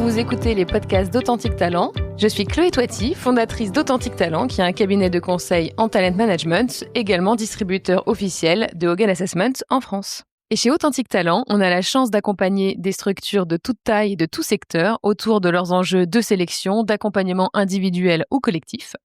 vous écoutez les podcasts d'Authentic Talent. Je suis Chloé Toiti, fondatrice d'Authentic Talent, qui est un cabinet de conseil en talent management, également distributeur officiel de Hogan Assessment en France. Et chez Authentic Talent, on a la chance d'accompagner des structures de toute taille et de tout secteur autour de leurs enjeux de sélection, d'accompagnement individuel ou collectif.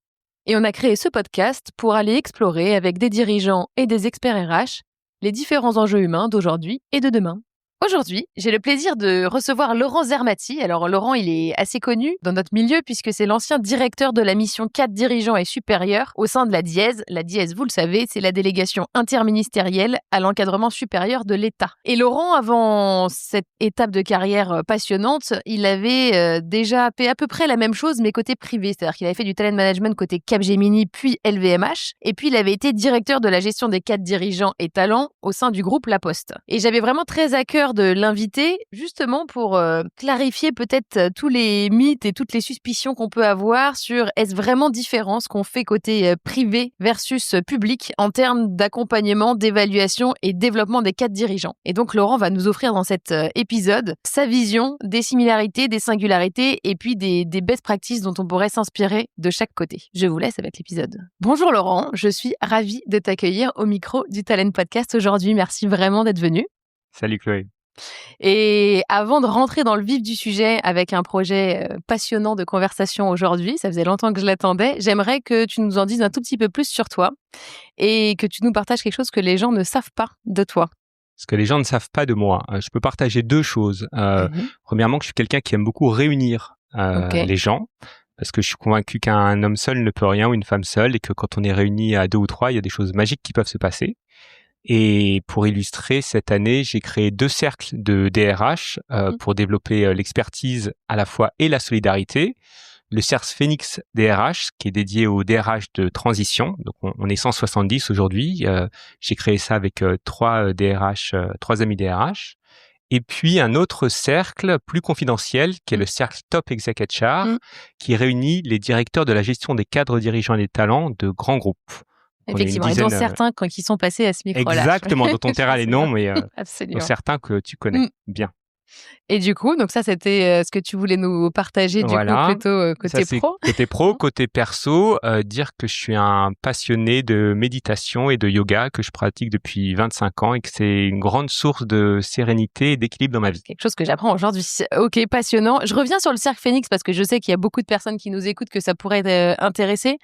Et on a créé ce podcast pour aller explorer avec des dirigeants et des experts RH les différents enjeux humains d'aujourd'hui et de demain. Aujourd'hui, j'ai le plaisir de recevoir Laurent Zermati. Alors Laurent, il est assez connu dans notre milieu puisque c'est l'ancien directeur de la mission 4 dirigeants et supérieurs au sein de la DIES. La DIES, vous le savez, c'est la délégation interministérielle à l'encadrement supérieur de l'État. Et Laurent, avant cette étape de carrière passionnante, il avait déjà fait à peu près la même chose mais côté privé. C'est-à-dire qu'il avait fait du talent management côté Capgemini puis LVMH. Et puis il avait été directeur de la gestion des 4 dirigeants et talents au sein du groupe La Poste. Et j'avais vraiment très à cœur de l'inviter, justement pour clarifier peut-être tous les mythes et toutes les suspicions qu'on peut avoir sur est-ce vraiment différent ce qu'on fait côté privé versus public en termes d'accompagnement, d'évaluation et développement des 4 dirigeants. Et donc Laurent va nous offrir dans cet épisode sa vision des similarités, des singularités et puis des best practices dont on pourrait s'inspirer de chaque côté. Je vous laisse avec l'épisode. Bonjour Laurent, je suis ravie de t'accueillir au micro du Talent Podcast aujourd'hui. Merci vraiment d'être venu. Salut Chloé. Et avant de rentrer dans le vif du sujet avec un projet passionnant de conversation aujourd'hui, ça faisait longtemps que je l'attendais, j'aimerais que tu nous en dises un tout petit peu plus sur toi et que tu nous partages quelque chose que les gens ne savent pas de toi. Ce que les gens ne savent pas de moi, je peux partager 2 choses. Premièrement, que je suis quelqu'un qui aime beaucoup réunir les gens, parce que je suis convaincu qu'un homme seul ne peut rien ou une femme seule et que quand on est réunis à 2 ou 3, il y a des choses magiques qui peuvent se passer. Et pour illustrer, cette année, j'ai créé 2 cercles de DRH pour développer l'expertise à la fois et la solidarité. Le cercle Phoenix DRH, qui est dédié aux DRH de transition. Donc, on est 170 aujourd'hui. J'ai créé ça avec 3 amis DRH. Et puis, un autre cercle plus confidentiel, qui est le cercle Top Exec HR, qui réunit les directeurs de la gestion des cadres dirigeants et des talents de grands groupes. Effectivement, et dont certains qui sont passés à ce micro-là. Exactement, dont on taira les noms, mais dont certains que tu connais bien. Et du coup, donc ça, c'était ce que tu voulais nous partager, du coup, plutôt côté ça, pro. Côté pro, côté perso, dire que je suis un passionné de méditation et de yoga, que je pratique depuis 25 ans et que c'est une grande source de sérénité et d'équilibre dans ma vie. Quelque chose que j'apprends aujourd'hui. Ok, passionnant. Je reviens sur le cercle Phoenix parce que je sais qu'il y a beaucoup de personnes qui nous écoutent que ça pourrait intéresser.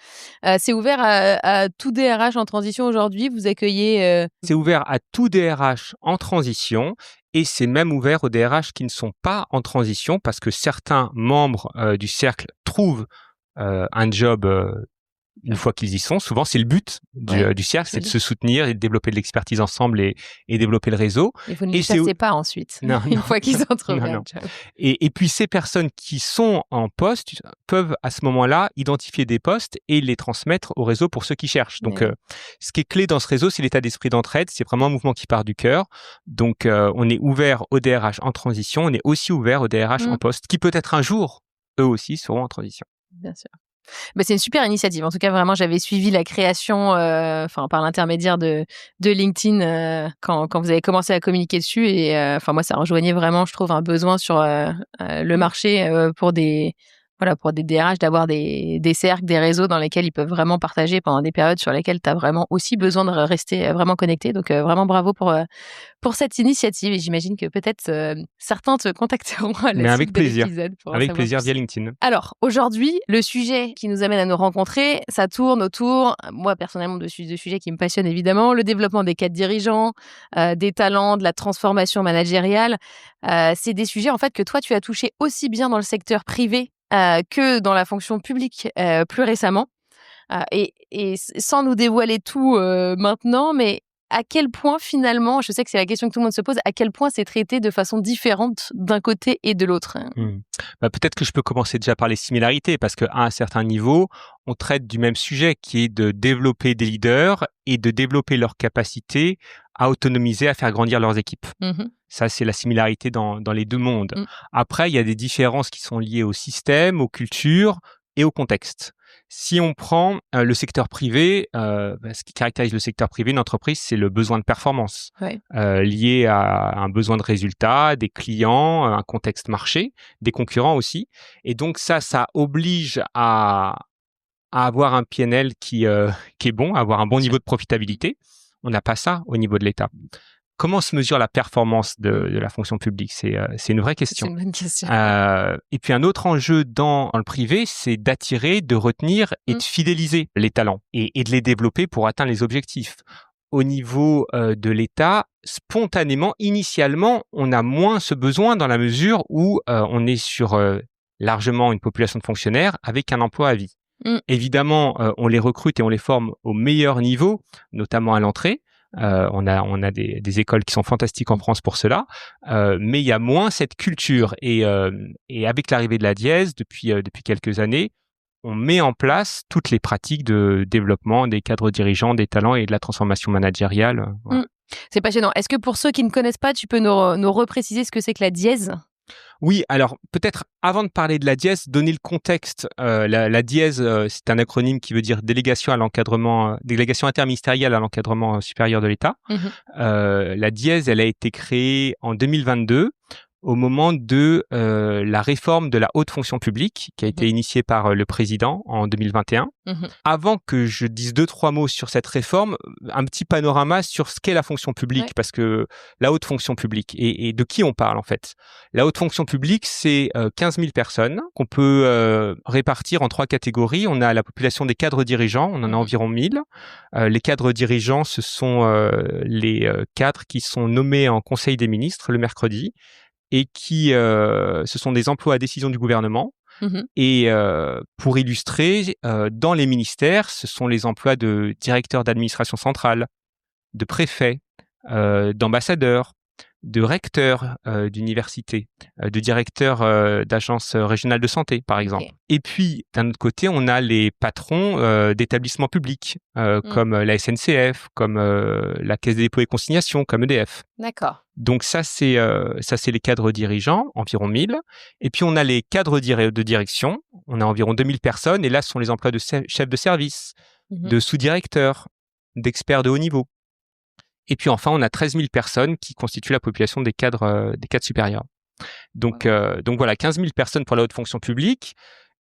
C'est ouvert à tout DRH en transition aujourd'hui. Vous accueillez... C'est ouvert à tout DRH en transition. Et c'est même ouvert aux DRH qui ne sont pas en transition parce que certains membres du cercle trouvent un job une fois qu'ils y sont. Souvent, c'est le but du cercle, c'est de se soutenir et de développer de l'expertise ensemble et développer le réseau. Et vous ne les chassez pas ensuite, une fois qu'ils ont trouvé un job. Et puis, ces personnes qui sont en poste peuvent à ce moment-là identifier des postes et les transmettre au réseau pour ceux qui cherchent. Donc, ce qui est clé dans ce réseau, c'est l'état d'esprit d'entraide. C'est vraiment un mouvement qui part du cœur. Donc, on est ouvert aux DRH en transition. On est aussi ouvert aux DRH en poste qui peut-être un jour, eux aussi, seront en transition. Bien sûr. C'est une super initiative. En tout cas, vraiment, j'avais suivi la création par l'intermédiaire de LinkedIn quand vous avez commencé à communiquer dessus. Et moi, ça rejoignait vraiment, je trouve, un besoin sur le marché pour des DRH d'avoir des cercles, des réseaux dans lesquels ils peuvent vraiment partager pendant des périodes sur lesquelles tu as vraiment aussi besoin de rester vraiment connecté. Donc, vraiment bravo pour cette initiative. Et j'imagine que peut-être certains te contacteront à la suite de l'épisode. Avec plaisir via LinkedIn. Alors, aujourd'hui, le sujet qui nous amène à nous rencontrer, ça tourne autour, moi personnellement, de sujets qui me passionnent évidemment, le développement des 4 dirigeants, des talents, de la transformation managériale. C'est des sujets en fait que toi, tu as touché aussi bien dans le secteur privé que dans la fonction publique plus récemment. Et sans nous dévoiler tout maintenant, mais à quel point finalement, je sais que c'est la question que tout le monde se pose, à quel point c'est traité de façon différente d'un côté et de l'autre? Peut-être que je peux commencer déjà par les similarités, parce qu'à un certain niveau, on traite du même sujet qui est de développer des leaders et de développer leur capacité à autonomiser, à faire grandir leurs équipes. Ça, c'est la similarité dans les 2 mondes. Après, il y a des différences qui sont liées au système, aux cultures et au contexte. Si on prend le secteur privé, ce qui caractérise le secteur privé d'une entreprise, c'est le besoin de performance lié à un besoin de résultat, des clients, un contexte marché, des concurrents aussi. Et donc ça oblige à avoir un PNL qui est bon, à avoir un bon niveau de profitabilité. On n'a pas ça au niveau de l'État. Comment se mesure la performance de la fonction publique ? C'est une vraie question. C'est une bonne question. Et puis un autre enjeu dans le privé, c'est d'attirer, de retenir et de fidéliser les talents et de les développer pour atteindre les objectifs. Au niveau de l'État, spontanément, initialement, on a moins ce besoin dans la mesure où on est sur largement une population de fonctionnaires avec un emploi à vie. Évidemment, on les recrute et on les forme au meilleur niveau, notamment à l'entrée. On a des écoles qui sont fantastiques en France pour cela, mais il y a moins cette culture. Et avec l'arrivée de la dièse, depuis quelques années, on met en place toutes les pratiques de développement des cadres dirigeants, des talents et de la transformation managériale. Voilà. C'est passionnant. Est-ce que pour ceux qui ne connaissent pas, tu peux nous repréciser ce que c'est que la dièse ? Oui, alors peut-être avant de parler de la dièse, donner le contexte. La dièse, c'est un acronyme qui veut dire délégation interministérielle à l'encadrement supérieur de l'État. La dièse, elle a été créée en 2022 au moment de la réforme de la haute fonction publique qui a été initiée par le président en 2021. Avant que je dise 2-3 mots sur cette réforme, un petit panorama sur ce qu'est la fonction publique, parce que la haute fonction publique, et de qui on parle en fait. La haute fonction publique, c'est 15 000 personnes qu'on peut répartir en 3 catégories. On a la population des cadres dirigeants, on en a environ 1000. Les cadres dirigeants, ce sont les cadres qui sont nommés en Conseil des ministres le mercredi, et qui, ce sont des emplois à décision du gouvernement. Et pour illustrer, dans les ministères, ce sont les emplois de directeur d'administration centrale, de préfet, d'ambassadeur, de recteur d'université, de directeur d'agence régionale de santé, par exemple. Et puis, d'un autre côté, on a les patrons d'établissements publics, comme la SNCF, comme la Caisse des dépôts et consignations, comme EDF. D'accord. Donc ça, c'est les cadres dirigeants, environ 1000. Et puis, on a les cadres de direction. On a environ 2000 personnes. Et là, ce sont les emplois de chefs de service, de sous-directeurs, d'experts de haut niveau. Et puis enfin, on a 13 000 personnes qui constituent la population des cadres supérieurs. Donc voilà, 15 000 personnes pour la haute fonction publique.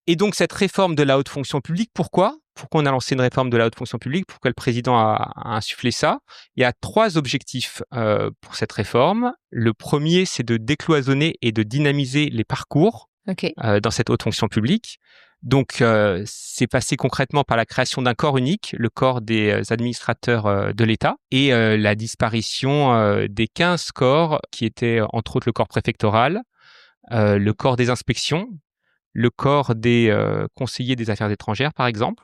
Et donc cette réforme de la haute fonction publique, pourquoi on a lancé une réforme de la haute fonction publique? Pourquoi le président a insufflé ça? Il y a 3 objectifs pour cette réforme. Le premier, c'est de décloisonner et de dynamiser les parcours dans cette haute fonction publique. Donc, c'est passé concrètement par la création d'un corps unique, le corps des administrateurs de l'État, et la disparition des 15 corps qui étaient entre autres le corps préfectoral, le corps des inspections, le corps des conseillers des affaires étrangères, par exemple.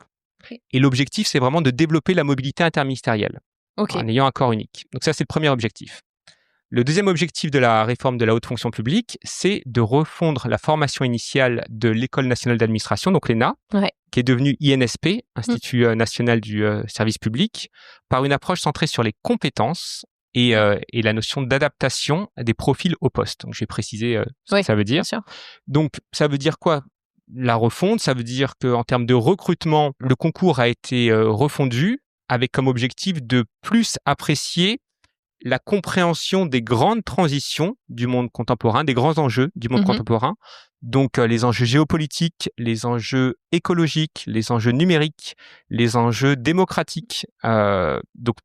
Et l'objectif, c'est vraiment de développer la mobilité interministérielle en ayant un corps unique. Donc ça, c'est le premier objectif. Le deuxième objectif de la réforme de la haute fonction publique, c'est de refondre la formation initiale de l'École nationale d'administration, donc l'ENA, qui est devenue INSP, Institut national du service public, par une approche centrée sur les compétences et la notion d'adaptation des profils au poste. Donc, je vais préciser ce que ça veut dire. Donc, ça veut dire quoi? La refonte, ça veut dire qu'en termes de recrutement, le concours a été refondu avec comme objectif de plus apprécier la compréhension des grandes transitions du monde contemporain, des grands enjeux du monde contemporain. Donc, les enjeux géopolitiques, les enjeux écologiques, les enjeux numériques, les enjeux démocratiques. Donc,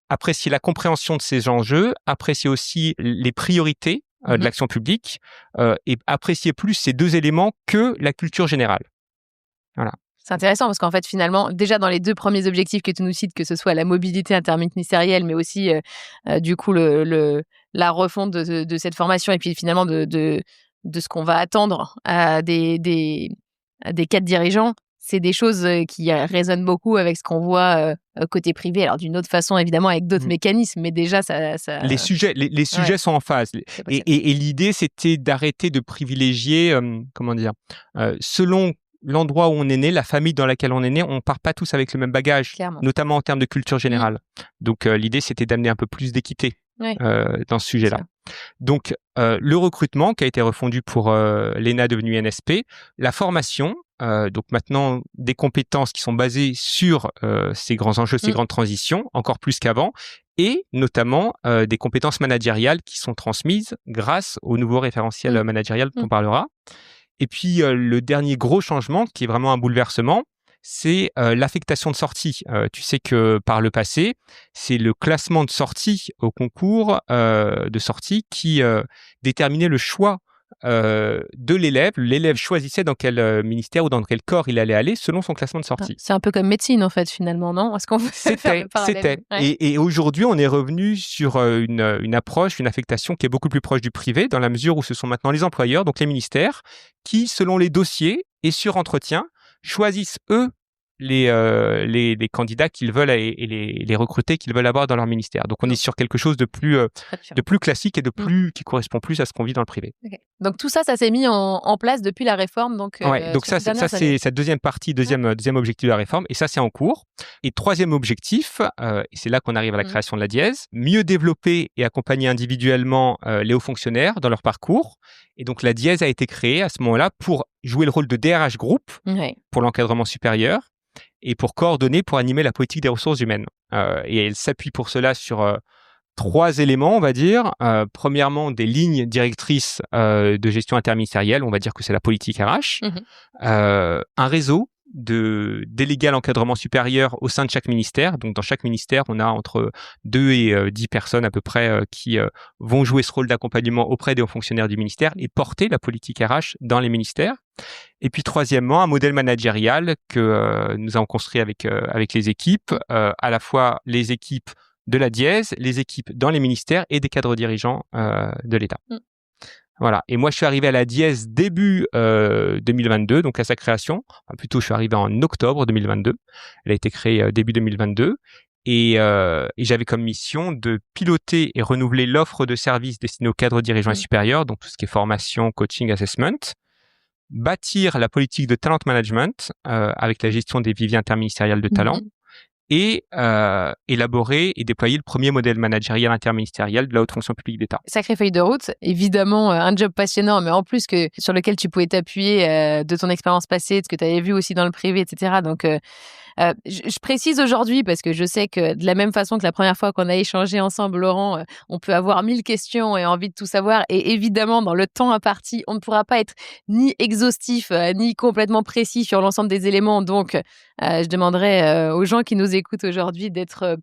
apprécier la compréhension de ces enjeux, apprécier aussi les priorités de l'action publique et apprécier plus ces 2 éléments que la culture générale. Voilà. C'est intéressant parce qu'en fait, finalement, déjà dans les 2 premiers objectifs que tu nous cites, que ce soit la mobilité interministérielle, mais aussi, du coup, la refonte de cette formation et puis finalement de ce qu'on va attendre des cadres dirigeants, c'est des choses qui résonnent beaucoup avec ce qu'on voit côté privé. Alors, d'une autre façon, évidemment, avec d'autres mécanismes, mais déjà, ça... Les sujets sont en phase. Et l'idée, c'était d'arrêter de privilégier, selon l'endroit où on est né, la famille dans laquelle on est né, on part pas tous avec le même bagage, notamment en termes de culture générale. Donc, l'idée, c'était d'amener un peu plus d'équité dans ce sujet-là. Donc, le recrutement qui a été refondu pour l'ENA devenue INSP, la formation donc maintenant des compétences qui sont basées sur ces grands enjeux, ces grandes transitions, encore plus qu'avant, et notamment des compétences managériales qui sont transmises grâce au nouveau référentiel managérial dont on parlera. Et puis le dernier gros changement, qui est vraiment un bouleversement, c'est l'affectation de sortie. Tu sais que par le passé, c'est le classement de sortie au concours de sortie qui déterminait le choix de l'élève. L'élève choisissait dans quel ministère ou dans quel corps il allait aller selon son classement de sortie. C'est un peu comme médecine en fait finalement, non? Est-ce qu'on peut faire le parallèle? C'était. Ouais. Et aujourd'hui, on est revenu sur une approche, une affectation qui est beaucoup plus proche du privé, dans la mesure où ce sont maintenant les employeurs, donc les ministères, qui, selon les dossiers et sur entretien, choisissent eux les candidats qu'ils veulent et les recrutés qu'ils veulent avoir dans leur ministère. Donc on est sur quelque chose de plus classique et qui correspond plus à ce qu'on vit dans le privé. Okay. Donc tout ça s'est mis en place depuis la réforme. Donc ça c'est cette deuxième partie, deuxième objectif de la réforme, et ça c'est en cours. Et troisième objectif, et c'est là qu'on arrive à la création de la Diese, mieux développer et accompagner individuellement les hauts fonctionnaires dans leur parcours. Et donc la Diese a été créée à ce moment-là pour jouer le rôle de DRH groupe pour l'encadrement supérieur et pour coordonner, pour animer la politique des ressources humaines. Et elle s'appuie pour cela sur 3 éléments, on va dire. Premièrement, des lignes directrices de gestion interministérielle, on va dire que c'est la politique RH. Un réseau de délégués à l'encadrement supérieur au sein de chaque ministère. Donc, dans chaque ministère, on a entre 2 et 10 personnes à peu près qui vont jouer ce rôle d'accompagnement auprès des hauts fonctionnaires du ministère et porter la politique RH dans les ministères. Et puis, troisièmement, un modèle managérial que nous avons construit avec les équipes, à la fois les équipes de la Diese, les équipes dans les ministères et des cadres dirigeants de l'État. Voilà. Et moi, je suis arrivé à la Diese début 2022, donc à sa création. Enfin, plutôt, je suis arrivé en octobre 2022. Elle a été créée début 2022. Et j'avais comme mission de piloter et renouveler l'offre de services destinée aux cadres dirigeants et supérieurs, donc tout ce qui est formation, coaching, assessment. Bâtir la politique de talent management avec la gestion des viviers interministériels de talent. Et élaborer et déployer le premier modèle managérial interministériel de la haute fonction publique d'État. Sacrée feuille de route, évidemment un job passionnant, mais en plus sur lequel tu pouvais t'appuyer de ton expérience passée, de ce que tu avais vu aussi dans le privé, etc. Donc, je précise aujourd'hui parce que je sais que de la même façon que la première fois qu'on a échangé ensemble, Laurent, on peut avoir 1000 questions et envie de tout savoir. Et évidemment, dans le temps imparti, on ne pourra pas être ni exhaustif, ni complètement précis sur l'ensemble des éléments. Donc, je demanderai aux gens qui nous écoutent aujourd'hui d'être,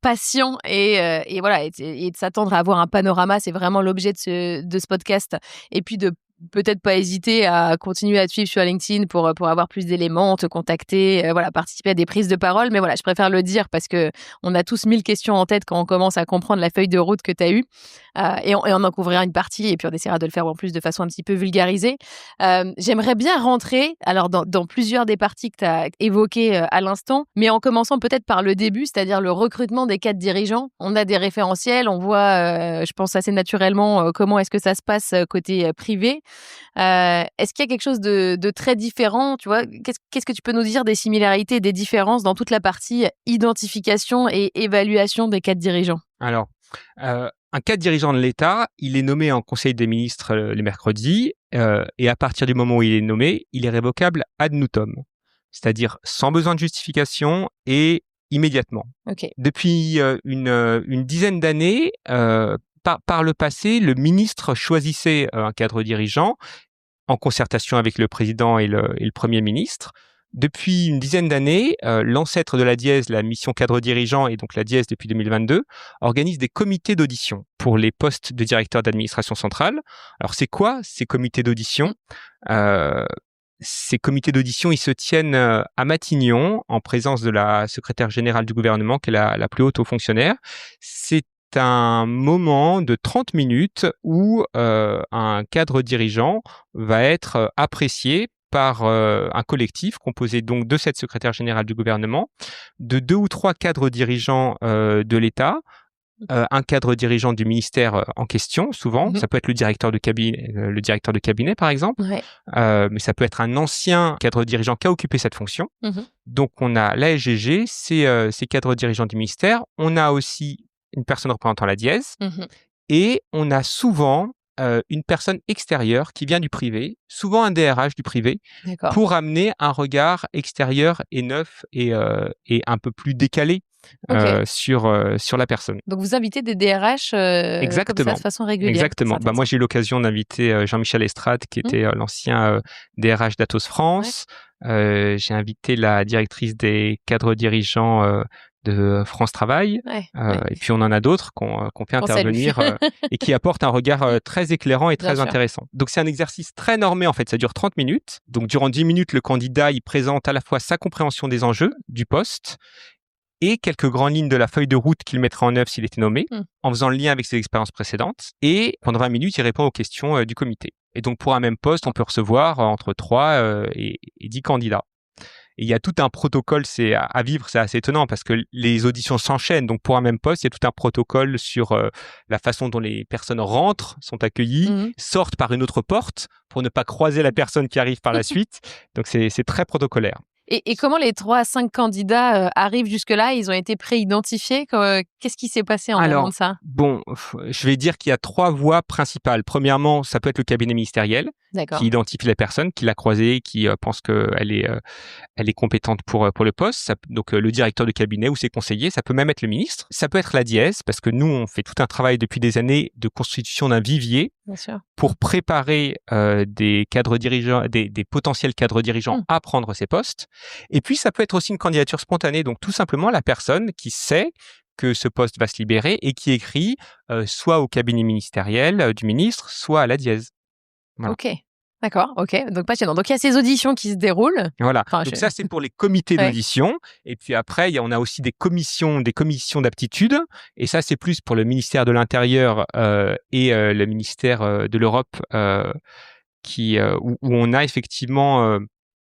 patient et voilà, et de s'attendre à avoir un panorama. C'est vraiment l'objet de ce podcast. Et puis de peut-être pas hésiter à continuer à te suivre sur LinkedIn pour avoir plus d'éléments, te contacter, participer à des prises de parole. Mais voilà, je préfère le dire parce que on a tous 1000 questions en tête quand on commence à comprendre la feuille de route que tu as eue. Et on en couvrira une partie et puis on essaiera de le faire en plus de façon un petit peu vulgarisée. J'aimerais bien rentrer alors dans plusieurs des parties que tu as évoquées à l'instant, mais en commençant peut-être par le début, c'est-à-dire le recrutement des cadres dirigeants. On a des référentiels, on voit, je pense assez naturellement, comment est-ce que ça se passe côté privé. Est-ce qu'il y a quelque chose de très différent, tu vois? Qu'est-ce que tu peux nous dire des similarités et des différences dans toute la partie identification et évaluation des cadres dirigeants? Alors, un cadre dirigeant de l'État, il est nommé en Conseil des ministres les mercredis, et à partir du moment où il est nommé, il est révocable ad nutum, c'est-à-dire sans besoin de justification et immédiatement. Okay. Depuis une dizaine d'années, par le passé, le ministre choisissait un cadre dirigeant en concertation avec le président et le premier ministre. Depuis une dizaine d'années, l'ancêtre de la Diese, la mission cadre dirigeant, et donc la Diese depuis 2022, organise des comités d'audition pour les postes de directeur d'administration centrale. Alors, c'est quoi ces comités d'audition? Ces comités d'audition, ils se tiennent à Matignon, en présence de la secrétaire générale du gouvernement, qui est la plus haute haut fonctionnaire. C'est un moment de 30 minutes où un cadre dirigeant va être apprécié par un collectif composé donc de cette secrétaire générale du gouvernement, de 2 ou 3 cadres dirigeants de l'État, un cadre dirigeant du ministère en question, souvent. Ça peut être le directeur de cabinet par exemple, mais ça peut être un ancien cadre dirigeant qui a occupé cette fonction. Donc on a la SGG, ces cadres dirigeants du ministère. On a aussi une personne représentant la Diese, et on a souvent une personne extérieure qui vient du privé, souvent un DRH du privé, pour amener un regard extérieur et neuf et un peu plus décalé sur la personne. Donc, vous invitez des DRH comme ça de façon régulière. Exactement. Moi, j'ai eu l'occasion d'inviter Jean-Michel Estrade, qui était l'ancien DRH d'Atos France. J'ai invité la directrice des cadres dirigeants de France Travail. Et puis, on en a d'autres qu'on fait intervenir et qui apportent un regard très éclairant et très intéressant. Donc, c'est un exercice très normé, en fait. Ça dure 30 minutes. Donc, durant 10 minutes, le candidat, il présente à la fois sa compréhension des enjeux du poste et quelques grandes lignes de la feuille de route qu'il mettrait en œuvre s'il était nommé, en faisant le lien avec ses expériences précédentes. Et pendant 20 minutes, il répond aux questions du comité. Et donc, pour un même poste, on peut recevoir entre 3 et 10 candidats. Et il y a tout un protocole, c'est à vivre, c'est assez étonnant parce que les auditions s'enchaînent. Donc, pour un même poste, il y a tout un protocole sur la façon dont les personnes rentrent, sont accueillies, sortent par une autre porte pour ne pas croiser la personne qui arrive par la suite. Donc, c'est très protocolaire. Et comment les 3 à 5 candidats arrivent jusque-là? Ils ont été pré-identifiés? Qu'est-ce qui s'est passé en amont de ça? Bon, je vais dire qu'il y a 3 voies principales. Premièrement, ça peut être le cabinet ministériel qui identifie la personne, qui l'a croisée, qui pense qu'elle est compétente pour le poste. Donc, le directeur de cabinet ou ses conseillers. Ça peut même être le ministre. Ça peut être la dièse, parce que nous, on fait tout un travail depuis des années de constitution d'un vivier pour préparer des cadres dirigeants, des potentiels cadres dirigeants à prendre ces postes. Et puis, ça peut être aussi une candidature spontanée. Donc, tout simplement, la personne qui sait que ce poste va se libérer et qui écrit soit au cabinet ministériel du ministre, soit à la dièse. Voilà. Ok, d'accord, ok. Donc, passionnant. Donc, il y a ces auditions qui se déroulent. Voilà. Donc, ça, c'est pour les comités d'audition. Et puis après, on a aussi des commissions d'aptitude. Et ça, c'est plus pour le ministère de l'Intérieur et le ministère de l'Europe où on a effectivement...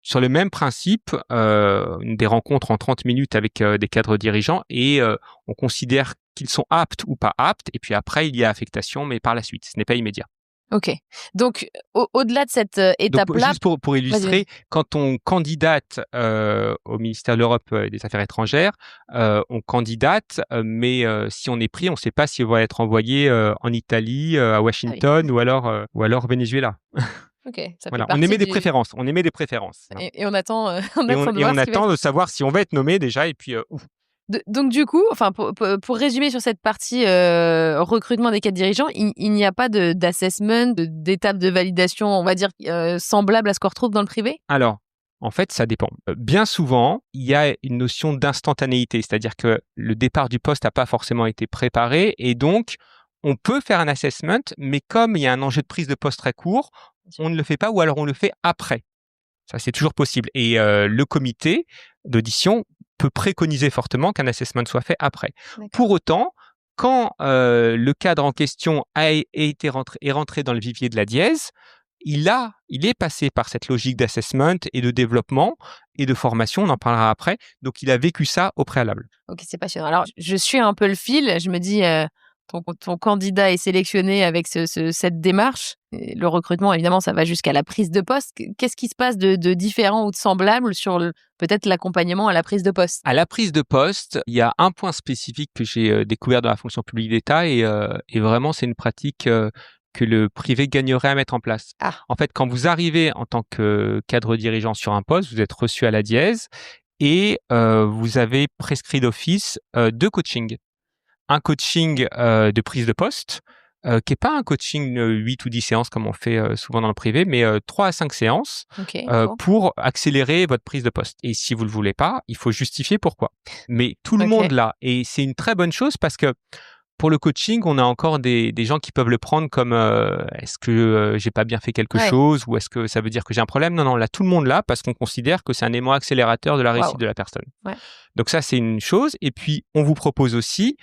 sur le même principe, des rencontres en 30 minutes avec des cadres dirigeants et on considère qu'ils sont aptes ou pas aptes. Et puis après, il y a affectation, mais par la suite. Ce n'est pas immédiat. Ok. Donc, au-delà de cette étape-là... Donc, juste pour illustrer, quand on candidate au ministère de l'Europe et des Affaires étrangères, on candidate, mais si on est pris, on ne sait pas si on va être envoyé en Italie, à Washington ou alors au Venezuela. Okay, ça voilà, on émet des préférences. Et on attend, on attend de savoir si on va être nommé déjà et puis où. Donc du coup, enfin pour résumer sur cette partie recrutement des cadres dirigeants, il n'y a pas d'assessment, d'étape de validation, on va dire semblable à ce qu'on retrouve dans le privé? Alors, en fait, ça dépend. Bien souvent, il y a une notion d'instantanéité, c'est-à-dire que le départ du poste n'a pas forcément été préparé et donc on peut faire un assessment, mais comme il y a un enjeu de prise de poste très court, on ne le fait pas ou alors on le fait après. Ça, c'est toujours possible. Et le comité d'audition peut préconiser fortement qu'un assessment soit fait après. Pour autant, quand le cadre en question est rentré dans le vivier de la dièse, il est passé par cette logique d'assessment et de développement et de formation, on en parlera après. Donc, il a vécu ça au préalable. Ok, c'est passionnant. Alors, je suis un peu le fil. Je me dis... Ton candidat est sélectionné avec cette démarche. Et le recrutement, évidemment, ça va jusqu'à la prise de poste. Qu'est-ce qui se passe de différent ou de semblable sur peut-être l'accompagnement à la prise de poste? À la prise de poste, il y a un point spécifique que j'ai découvert dans la fonction publique d'État et vraiment, c'est une pratique que le privé gagnerait à mettre en place. En fait, quand vous arrivez en tant que cadre dirigeant sur un poste, vous êtes reçu à la dièse et vous avez prescrit d'office 2 coachings. Un coaching de prise de poste, qui n'est pas un coaching 8 ou 10 séances comme on fait souvent dans le privé, mais 3 à 5 séances pour accélérer votre prise de poste. Et si vous ne le voulez pas, il faut justifier pourquoi. Mais tout le monde l'a. Et c'est une très bonne chose parce que pour le coaching, on a encore des gens qui peuvent le prendre comme est-ce que j'ai pas bien fait quelque chose ou est-ce que ça veut dire que j'ai un problème? Non, là, tout le monde l'a parce qu'on considère que c'est un élément accélérateur de la réussite de la personne. Donc ça, c'est une chose. Et puis, on vous propose aussi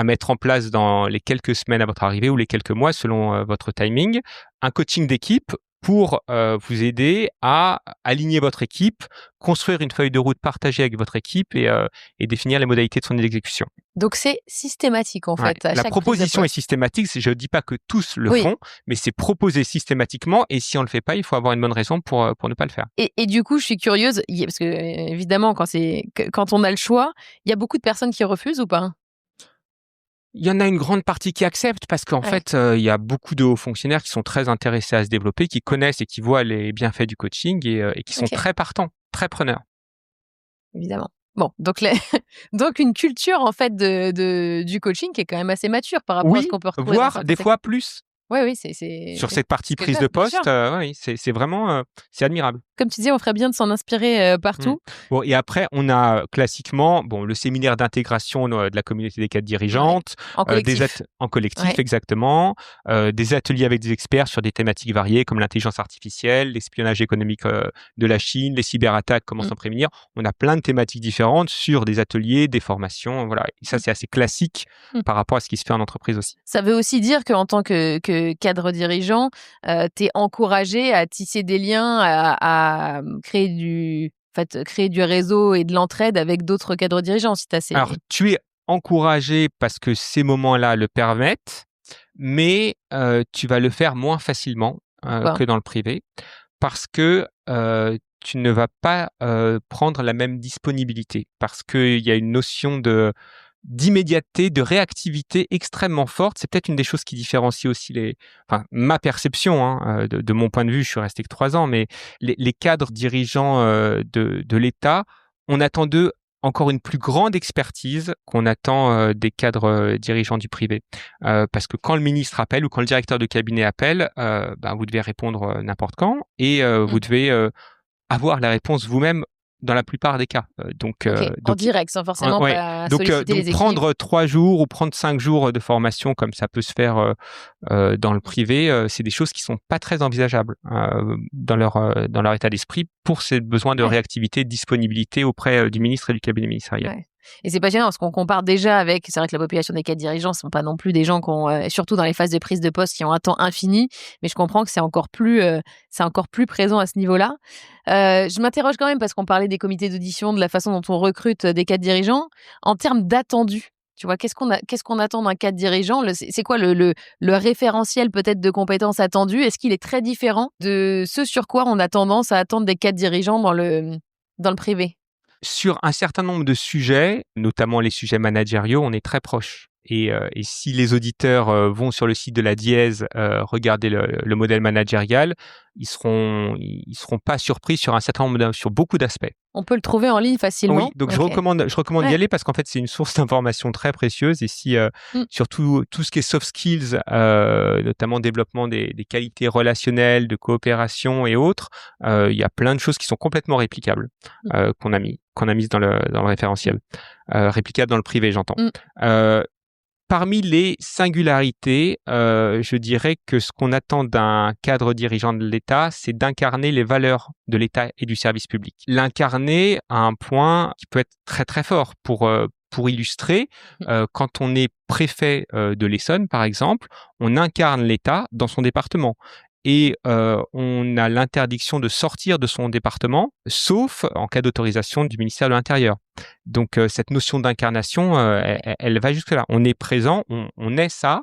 à mettre en place dans les quelques semaines à votre arrivée ou les quelques mois selon votre timing, un coaching d'équipe pour vous aider à aligner votre équipe, construire une feuille de route partagée avec votre équipe et définir les modalités de son exécution. Donc, c'est systématique en fait. La proposition est systématique. Je ne dis pas que tous le font, mais c'est proposé systématiquement et si on ne le fait pas, il faut avoir une bonne raison pour ne pas le faire. Et du coup, je suis curieuse, parce que évidemment, quand on a le choix, il y a beaucoup de personnes qui refusent ou pas? Il y en a une grande partie qui acceptent parce qu'en fait, il y a beaucoup de hauts fonctionnaires qui sont très intéressés à se développer, qui connaissent et qui voient les bienfaits du coaching et qui sont très partants, très preneurs. Évidemment. Bon, donc, donc une culture en fait du coaching qui est quand même assez mature par rapport à ce qu'on peut retrouver. Voire des fois plus. Oui, sur cette partie prise de poste, oui, c'est vraiment c'est admirable. Comme tu disais, on ferait bien de s'en inspirer partout. Bon, et après, on a classiquement le séminaire d'intégration de la communauté des cadres dirigeantes, en collectif, en collectif exactement, des ateliers avec des experts sur des thématiques variées comme l'intelligence artificielle, l'espionnage économique de la Chine, les cyberattaques, comment s'en prévenir. On a plein de thématiques différentes sur des ateliers, des formations, voilà. Et ça, c'est assez classique par rapport à ce qui se fait en entreprise aussi. Ça veut aussi dire qu'en tant que cadre dirigeant, tu es encouragé à tisser des liens, à créer du réseau et de l'entraide avec d'autres cadres dirigeants. Alors, tu es encouragé parce que ces moments-là le permettent, mais tu vas le faire moins facilement que dans le privé parce que tu ne vas pas prendre la même disponibilité parce qu'il y a une notion d'immédiateté, de réactivité extrêmement forte. C'est peut-être une des choses qui différencie aussi ma perception, de mon point de vue, je suis resté que 3 ans, mais les cadres dirigeants de l'État, on attend d'eux encore une plus grande expertise qu'on attend des cadres dirigeants du privé. Parce que quand le ministre appelle ou quand le directeur de cabinet appelle, vous devez répondre n'importe quand et vous devez avoir la réponse vous-même dans la plupart des cas. Donc, en direct, sans forcément pas solliciter les équipes. Prendre 3 jours ou prendre 5 jours de formation comme ça peut se faire dans le privé, c'est des choses qui sont pas très envisageables dans leur état d'esprit pour ces besoins de réactivité, de disponibilité auprès du ministre et du cabinet ministériel. Ouais. Et c'est passionnant parce qu'on compare déjà avec, c'est vrai que la population des cadres dirigeants ne sont pas non plus des gens qui ont, surtout dans les phases de prise de poste, qui ont un temps infini, mais je comprends que c'est encore plus présent à ce niveau-là. Je m'interroge quand même parce qu'on parlait des comités d'audition, de la façon dont on recrute des cadres dirigeants. En termes d'attendu, tu vois, qu'est-ce qu'on attend d'un cadre dirigeant ? C'est quoi le référentiel peut-être de compétences attendues ? Est-ce qu'il est très différent de ce sur quoi on a tendance à attendre des cadres dirigeants dans le privé ? Sur un certain nombre de sujets, notamment les sujets managériaux, on est très proche. Et si les auditeurs vont sur le site de la Diese regarder le modèle managérial, ils seront pas surpris sur un certain nombre sur beaucoup d'aspects. On peut le trouver en ligne facilement. Oui, donc je recommande d'y aller parce qu'en fait c'est une source d'information très précieuse. Et si surtout tout ce qui est soft skills, notamment développement des qualités relationnelles, de coopération et autres, il y a plein de choses qui sont complètement réplicables qu'on a mises dans le référentiel, réplicables dans le privé, j'entends. Parmi les singularités, je dirais que ce qu'on attend d'un cadre dirigeant de l'État, c'est d'incarner les valeurs de l'État et du service public. L'incarner à un point qui peut être très très fort pour illustrer, quand on est préfet de l'Essonne, par exemple, on incarne l'État dans son département. Et on a l'interdiction de sortir de son département, sauf en cas d'autorisation du ministère de l'Intérieur. Donc cette notion d'incarnation, elle va jusque là. On est présent, on est ça,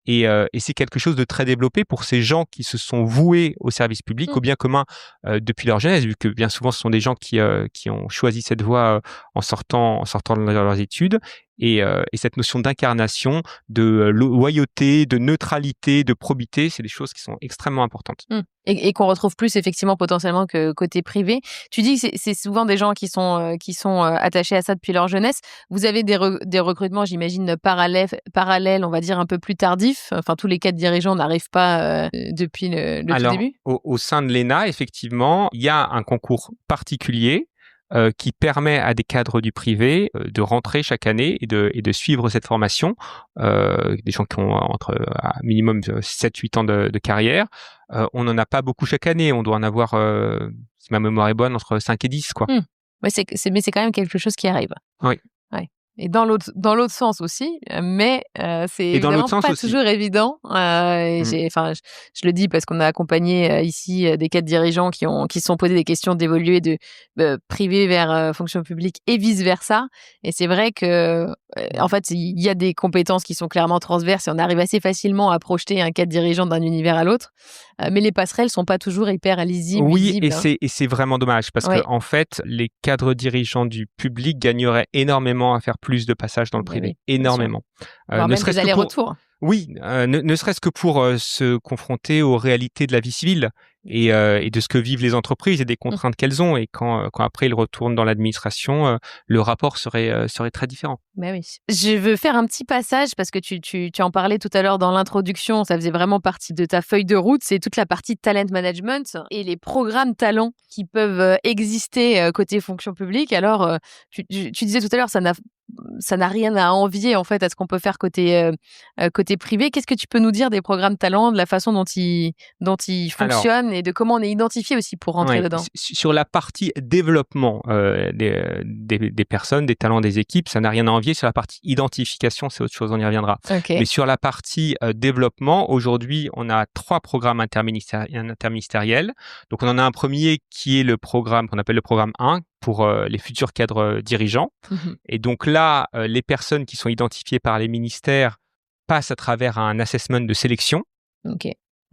et c'est quelque chose de très développé pour ces gens qui se sont voués au service public, au bien commun depuis leur jeunesse, vu que bien souvent ce sont des gens qui ont choisi cette voie en sortant de leurs études. Et cette notion d'incarnation, de loyauté, de neutralité, de probité, c'est des choses qui sont extrêmement importantes. Et qu'on retrouve plus effectivement potentiellement que côté privé. Tu dis que c'est souvent des gens qui sont attachés à ça depuis leur jeunesse. Vous avez des recrutements, j'imagine, parallèles, on va dire un peu plus tardifs. Enfin, tous les cadres dirigeants n'arrivent pas depuis le tout début. Au sein de l'ENA, effectivement, il y a un concours particulier qui permet à des cadres du privé de rentrer chaque année et de suivre cette formation. Des gens qui ont entre minimum 7-8 ans de carrière. On n'en a pas beaucoup chaque année. On doit en avoir, si ma mémoire est bonne, entre 5 et 10, quoi. Mais c'est quand même quelque chose qui arrive. Oui. Ouais. Et dans l'autre sens aussi, mais c'est évidemment pas toujours évident. Je le dis parce qu'on a accompagné ici des cadres dirigeants qui se sont posés des questions d'évoluer de privé vers fonction publique et vice versa. Et c'est vrai que en fait il y a des compétences qui sont clairement transverses et on arrive assez facilement à projeter un cadre dirigeant d'un univers à l'autre. mais les passerelles sont pas toujours hyper lisibles. Oui, visibles, et c'est vraiment dommage parce que en fait, les cadres dirigeants du public gagneraient énormément à faire plus de passages dans le privé, énormément. Voire même des allers-retours. Oui, ne serait-ce que pour se confronter aux réalités de la vie civile et de ce que vivent les entreprises et des contraintes qu'elles ont. Et quand après ils retournent dans l'administration, le rapport serait très différent. Ben oui. Je veux faire un petit passage parce que tu en parlais tout à l'heure dans l'introduction. Ça faisait vraiment partie de ta feuille de route. C'est toute la partie talent management et les programmes talents qui peuvent exister côté fonction publique. Alors, tu disais tout à l'heure, ça n'a rien à envier en fait à ce qu'on peut faire côté privé. Qu'est-ce que tu peux nous dire des programmes talents, de la façon dont ils fonctionnent et de comment on est identifié aussi pour rentrer dedans? Sur la partie développement des personnes, des talents des équipes, ça n'a rien à envier. Sur la partie identification, c'est autre chose, on y reviendra. Mais sur la partie développement, aujourd'hui, on a 3 programmes interministériels. Donc on en a un premier qui est le programme qu'on appelle le programme 1 pour les futurs cadres dirigeants. Et donc là, les personnes qui sont identifiées par les ministères passent à travers un assessment de sélection.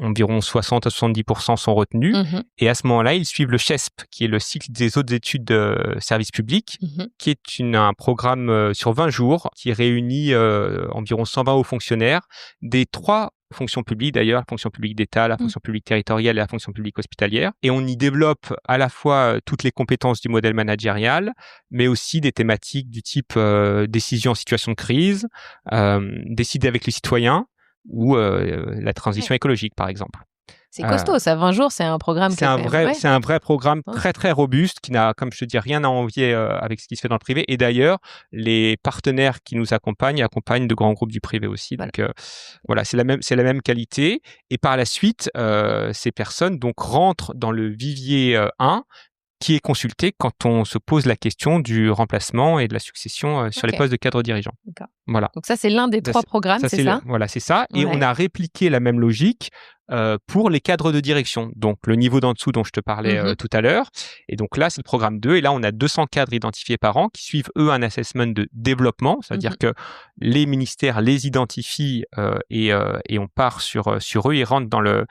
Environ 60 à 70% sont retenus. Et à ce moment-là, ils suivent le CHESP, qui est le cycle des autres études de service public, qui est un programme sur 20 jours qui réunit environ 120 hauts fonctionnaires des 3 fonctions publiques d'ailleurs, la fonction publique d'État, la fonction publique territoriale et la fonction publique hospitalière. Et on y développe à la fois toutes les compétences du modèle managérial, mais aussi des thématiques du type décision en situation de crise, décider avec les citoyens, ou la transition écologique, par exemple. C'est costaud, ça, 20 jours, c'est un programme. C'est un vrai programme très, très robuste qui n'a, comme je te dis, rien à envier avec ce qui se fait dans le privé. Et d'ailleurs, les partenaires qui nous accompagnent de grands groupes du privé aussi. Voilà. Donc, voilà, c'est la même qualité. Et par la suite, ces personnes donc rentrent dans le vivier 1, qui est consulté quand on se pose la question du remplacement et de la succession sur les postes de cadre dirigeant. Voilà. Donc ça, c'est l'un des 3 programmes, c'est ça? Voilà, c'est ça. Et on a répliqué la même logique pour les cadres de direction. Donc, le niveau d'en dessous dont je te parlais tout à l'heure. Et donc là, c'est le programme 2. Et là, on a 200 cadres identifiés par an qui suivent, eux, un assessment de développement. C'est-à-dire que les ministères les identifient et on part sur eux. Ils rentrent dans le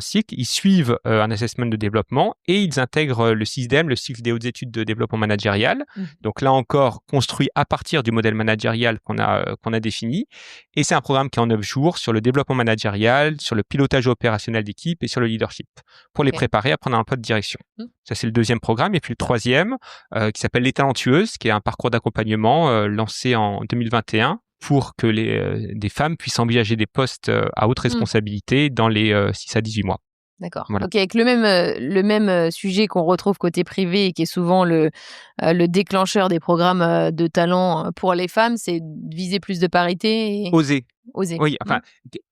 cycle. Ils suivent un assessment de développement et ils intègrent le CISDEM, le cycle des hautes études de développement managérial. Donc là encore, construit à partir du modèle managérial qu'on a défini. Et c'est un programme qui est en 9 jours sur le développement managérial, sur le pilotage opérationnel d'équipe et sur le leadership, pour les préparer à prendre un poste de direction. Ça, c'est le 2e programme. Et puis le 3e, qui s'appelle Les Talentueuses, qui est un parcours d'accompagnement lancé en 2021 pour que des femmes puissent envisager des postes à haute responsabilité dans les 6 à 18 mois. D'accord. Voilà. Donc avec le même sujet qu'on retrouve côté privé et qui est souvent le déclencheur des programmes de talent pour les femmes, c'est viser plus de parité. Oser. Oui, enfin,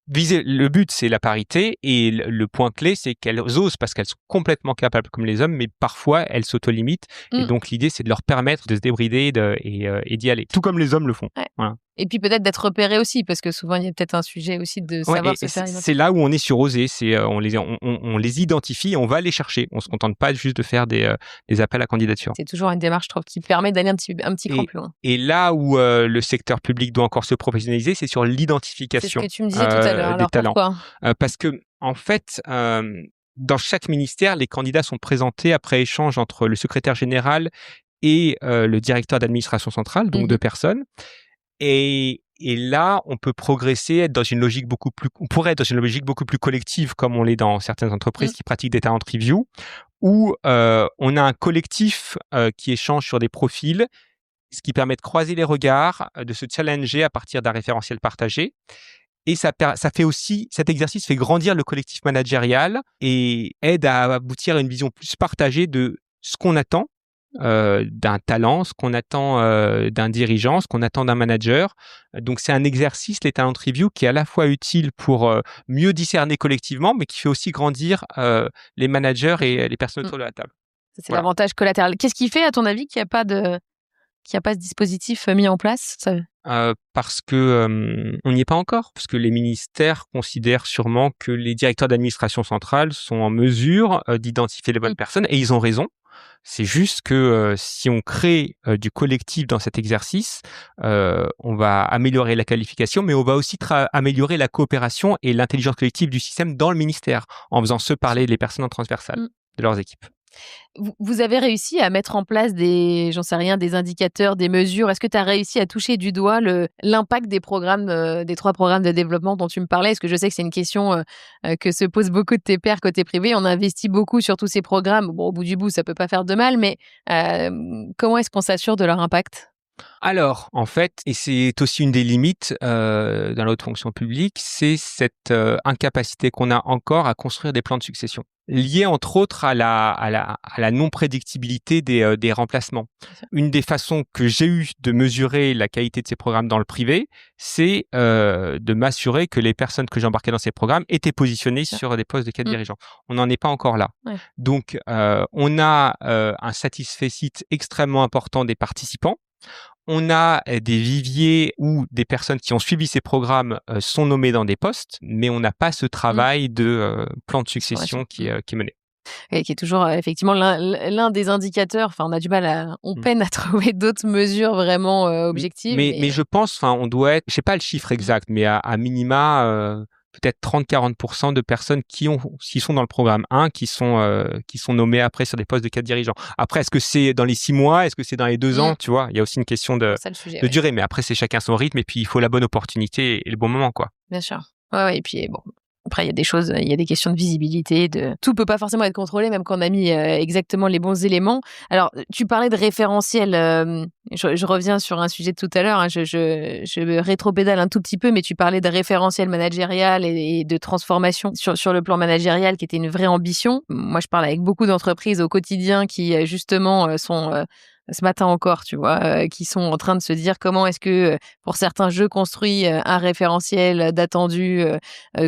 le but, c'est la parité, et le point clé, c'est qu'elles osent parce qu'elles sont complètement capables comme les hommes, mais parfois elles s'auto-limitent. Et donc l'idée, c'est de leur permettre de se débrider et d'y aller, tout comme les hommes le font. Voilà. Et puis peut-être d'être repéré aussi, parce que souvent il y a peut-être un sujet aussi de savoir se faire identifier. C'est là où on est sur oser, on les identifie et on va les chercher. On se contente pas juste de faire des appels à candidature. C'est toujours une démarche, je trouve, qui permet d'aller un petit cran plus loin. Et là où le secteur public doit encore se professionnaliser, c'est sur l'identification. C'est ce que tu me disais tout à l'heure. Alors talents. Pourquoi parce que en fait, dans chaque ministère, les candidats sont présentés après échange entre le secrétaire général et le directeur d'administration centrale, donc 2 personnes. Et là, on peut progresser, on pourrait être dans une logique beaucoup plus collective, comme on l'est dans certaines entreprises qui pratiquent des talent review, où on a un collectif qui échange sur des profils, ce qui permet de croiser les regards, de se challenger à partir d'un référentiel partagé. Et ça fait aussi, cet exercice fait grandir le collectif managérial et aide à aboutir à une vision plus partagée de ce qu'on attend d'un talent, ce qu'on attend d'un dirigeant, ce qu'on attend d'un manager. Donc c'est un exercice, les talent review, qui est à la fois utile pour mieux discerner collectivement, mais qui fait aussi grandir les managers et les personnes autour de la table. C'est l'avantage collatéral. Qu'est-ce qui fait, à ton avis, qu'il n'y a pas ce dispositif mis en place? Parce que on n'y est pas encore, parce que les ministères considèrent sûrement que les directeurs d'administration centrale sont en mesure d'identifier les bonnes personnes, et ils ont raison. C'est juste que si on crée du collectif dans cet exercice, on va améliorer la qualification, mais on va aussi améliorer la coopération et l'intelligence collective du système dans le ministère, en faisant se parler les personnes en transversal de leurs équipes. Vous avez réussi à mettre en place des indicateurs, des mesures. Est-ce que tu as réussi à toucher du doigt l'impact des programmes, des 3 programmes de développement dont tu me parlais? Est-ce que je sais que c'est une question que se posent beaucoup de tes pairs côté privé. On investit beaucoup sur tous ces programmes. Bon, au bout du bout, ça peut pas faire de mal, mais comment est-ce qu'on s'assure de leur impact? Alors, en fait, et c'est aussi une des limites dans la haute fonction publique, c'est cette incapacité qu'on a encore à construire des plans de succession, liés entre autres à la non-prédictibilité des remplacements. Une des façons que j'ai eues de mesurer la qualité de ces programmes dans le privé, c'est de m'assurer que les personnes que j'embarquais dans ces programmes étaient positionnées sur des postes de cadre dirigeants. On n'en est pas encore là. Ouais. Donc, on a un satisfecit extrêmement important des participants. On a des viviers où des personnes qui ont suivi ces programmes sont nommées dans des postes, mais on n'a pas ce travail de plan de succession qui est mené. Et qui est toujours effectivement l'un des indicateurs. Enfin, on peine à trouver d'autres mesures vraiment objectives. Mais je pense, on doit être, je sais pas le chiffre exact, mais à minima. Peut-être 30-40% de personnes qui sont dans le programme 1, qui sont nommées après sur des postes de cadre dirigeants. Après, est-ce que c'est dans les 6 mois? Est-ce que c'est dans les 2 ans? Tu vois, il y a aussi une question de durée. Mais après, c'est chacun son rythme et puis il faut la bonne opportunité et le bon moment, quoi. Bien sûr. Ouais, et puis bon. Après, il y a des questions de visibilité, tout peut pas forcément être contrôlé, même quand on a mis exactement les bons éléments. Alors, tu parlais de référentiel. Je reviens sur un sujet de tout à l'heure. Hein, je rétropédale un tout petit peu, mais tu parlais de référentiel managérial et de transformation sur le plan managérial, qui était une vraie ambition. Moi, je parle avec beaucoup d'entreprises au quotidien qui, justement, sont... ce matin encore, tu vois, qui sont en train de se dire comment est-ce que, pour certains, je construis un référentiel d'attendu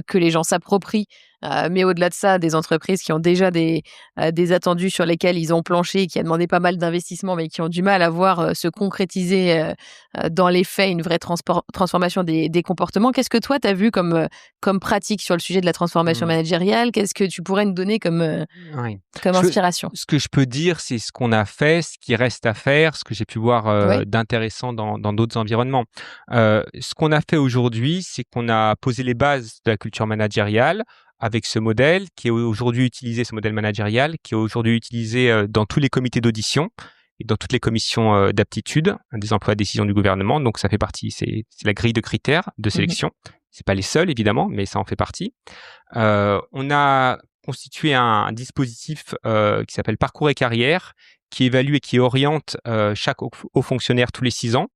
que les gens s'approprient. Mais au-delà de ça, des entreprises qui ont déjà des attendus sur lesquels ils ont planché, qui a demandé pas mal d'investissements, mais qui ont du mal à voir se concrétiser dans les faits une vraie transformation des comportements. Qu'est-ce que toi, tu as vu comme pratique sur le sujet de la transformation managériale? Qu'est-ce que tu pourrais nous donner comme inspiration? Ce que je peux dire, c'est ce qu'on a fait, ce qui reste à faire, ce que j'ai pu voir d'intéressant dans d'autres environnements. Ce qu'on a fait aujourd'hui, c'est qu'on a posé les bases de la culture managériale, avec ce modèle qui est aujourd'hui utilisé, ce modèle managérial, qui est aujourd'hui utilisé dans tous les comités d'audition et dans toutes les commissions d'aptitude des emplois à décision du gouvernement. Donc, ça fait partie, c'est la grille de critères de sélection. C'est pas les seuls, évidemment, mais ça en fait partie. On a constitué un dispositif qui s'appelle Parcours et Carrière, qui évalue et qui oriente chaque haut fonctionnaire tous les 6 ans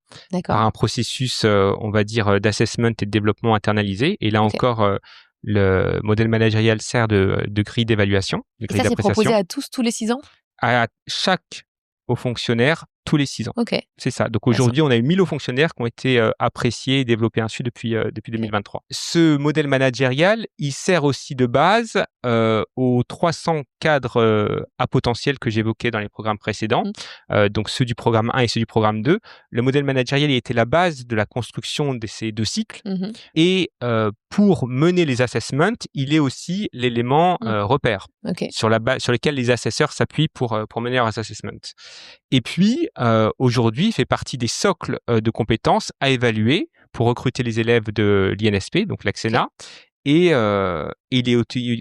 par un processus, on va dire, d'assessment et de développement internalisé. Et là encore, le modèle managérial sert de grille d'évaluation, de grille d'appréciation. Et ça, c'est proposé à tous les 6 ans? À chaque haut fonctionnaire tous les 6 ans. C'est ça. Donc aujourd'hui, on a eu 1000 hauts fonctionnaires qui ont été appréciés et développés ainsi depuis 2023. Ce modèle managérial, il sert aussi de base aux 300 cadres à potentiel que j'évoquais dans les programmes précédents, donc ceux du programme 1 et ceux du programme 2. Le modèle managérial, il était la base de la construction de ces 2 cycles. Et pour mener les assessments, il est aussi l'élément repère sur lequel les assesseurs s'appuient pour mener leurs assessments. Et puis, aujourd'hui, il fait partie des socles de compétences à évaluer pour recruter les élèves de l'INSP, donc l'ACCENA, et il est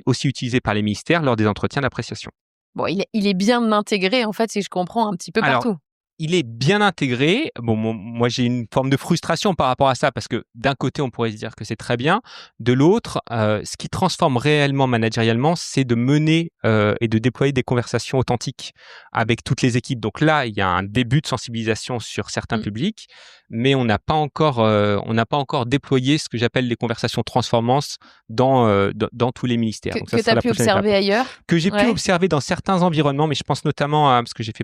aussi utilisé par les ministères lors des entretiens d'appréciation. Bon, il est bien intégré, en fait, si je comprends, un petit peu partout. Il est bien intégré. Bon, moi, j'ai une forme de frustration par rapport à ça parce que d'un côté, on pourrait se dire que c'est très bien. De l'autre, ce qui transforme réellement managérialement, c'est de mener et de déployer des conversations authentiques avec toutes les équipes. Donc là, il y a un début de sensibilisation sur certains publics, mais on n'a pas encore déployé ce que j'appelle les conversations transformances dans tous les ministères. Donc ça, que tu as pu observer ailleurs? Que j'ai pu observer dans certains environnements, mais je pense notamment parce que j'ai fait